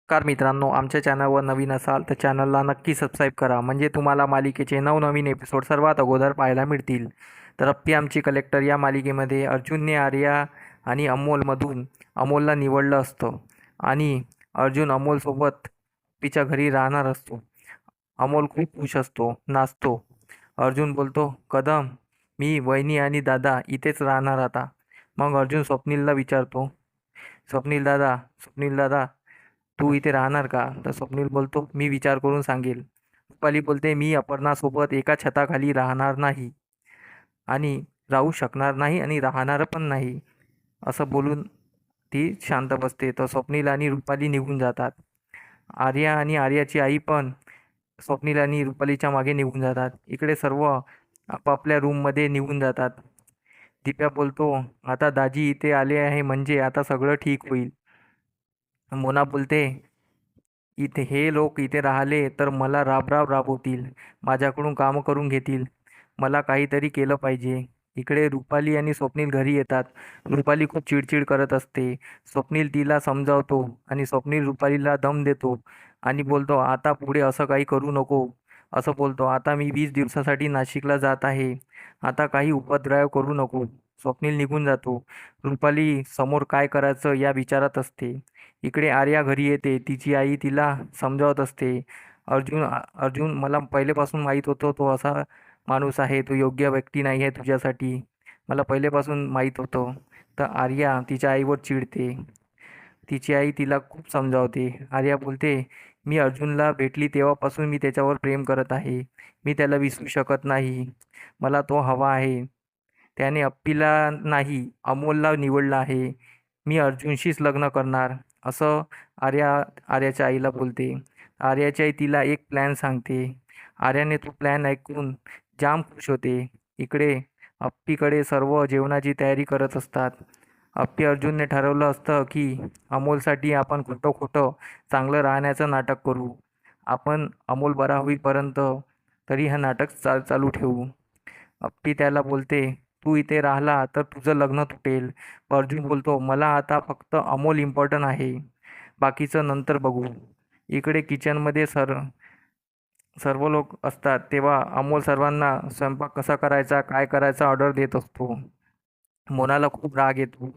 नमस्कार मित्रांनो, आमच्या चॅनलवर नवीन असाल तर चॅनलला नक्की सबस्क्राईब करा, म्हणजे तुम्हाला मालिकेचे नवनवीन एपिसोड सर्वात अगोदर पाहायला मिळतील. तर अप्पी आमची कलेक्टर या मालिकेमध्ये अर्जुनने आर्या आणि अमोलमधून अमोलला निवडलं असतं आणि अर्जुन अमोलसोबत अप्पीच्या घरी राहणार असतो. अमोल खूप खुश असतो, नाचतो. अर्जुन बोलतो, कदम, मी, वहिनी आणि दादा इथेच राहणार आता. मग अर्जुन स्वप्नीलला विचारतो, स्वप्नील दादा, तू इथे राहणार का? तर स्वप्नील बोलतो, मी विचार करून सांगेल. रुपाली बोलते, मी अपर्णासोबत एका छताखाली राहणार नाही आणि राहू शकणार नाही आणि राहणार पण नाही. असं बोलून ती शांत बसते. तर स्वप्नील आणि रुपाली निघून जातात. आर्या आणि आर्याची आई पण स्वप्नील आणि रुपालीच्या मागे निघून जातात. इकडे सर्व आपापल्या रूममध्ये निघून जातात. दिप्या बोलतो, आता दाजी इथे आले आहे म्हणजे आता सगळं ठीक होईल. मोना बोलते, इथे हे लोक इथे राहिले तर मला राबराब राबवतील, माझ्याकडून कामं करून घेतील. मला काहीतरी केलं पाहिजे. इकडे रुपाली आणि स्वप्नील घरी येतात. रुपाली खूप चिडचिड करत असते. स्वप्नील तिला समजावतो आणि स्वप्नील रुपालीला दम देतो आणि बोलतो, आता पुढे असं काही करू नको. असं बोलतो, आता मी 20 दिवसासाठी नाशिकला जात आहे. आता काही उपद्रव करू नको. स्वप्नील निघून जातो. रुपाली समोर काय करायचं या विचारात असते. इकडे आर्या घरी येते. तिची आई तिला समजावत असते. अर्जुन, मला पहिलेपासून माहीत होतं तो असा माणूस आहे, तो योग्य व्यक्ती नाही आहे तुझ्यासाठी. मला पहिलेपासून माहीत होतं. तर आर्या तिच्या आईवर चिडते. तिची आई तिला खूप समजावते. आर्या बोलते, मी अर्जुनला भेटली तेव्हापासून मी त्याच्यावर प्रेम करत आहे. मी त्याला विसरू शकत नाही. मला तो हवा आहे. त्याने अप्पीला नाही, अमोलला निवडलं आहे. मी अर्जुनशीच लग्न करणार. असं आर्या आर्याच्या आईला बोलते. आर्याची आई तिला एक प्लॅन सांगते. आर्याने तो प्लॅन ऐकून जाम खुश होते. इकडे अप्पीकडे सर्व जेवणाची तयारी करत असतात. अप्पी अर्जुनने ठरवलं असतं की अमोलसाठी आपण खोटं खोटं चांगलं राहण्याचं नाटक करू. आपण अमोल बरा होईपर्यंत तरी हे नाटक चालू ठेवू. अप्पी त्याला बोलते, तू इथे राहिला तर तुझं लग्न तुटेल. अर्जुन बोलतो, मला आता फक्त अमोल इम्पॉर्टंट आहे, बाकीचं नंतर बघू. इकडे किचनमध्ये सर्व लोक असतात तेव्हा अमोल सर्वांना स्वयंपाक कसा करायचा, काय करायचा ऑर्डर देत असतो. मोनाला खूप राग येतो.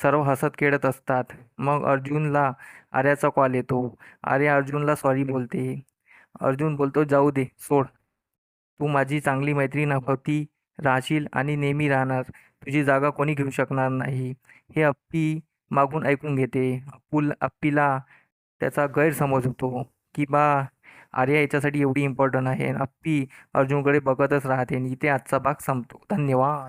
सर्व हसत खेळत असतात. मग अर्जुनला आर्याचा कॉल येतो. आर्या अर्जुनला सॉरी बोलते. अर्जुन बोलतो, जाऊ दे, सोड. तू माझी चांगली मैत्रीण होती, राहशील आणि नेहमी राहणार. तुझी जागा कोणी घेऊ शकणार नाही. हे अप्पी मागून ऐकून घेते. अप्पीला त्याचा गैरसमज होतो की आर्या याच्यासाठी एवढी इम्पॉर्टंट आहे. अप्पी अर्जुनकडे बघतच राहते आणि इथे आजचा भाग संपतो. धन्यवाद.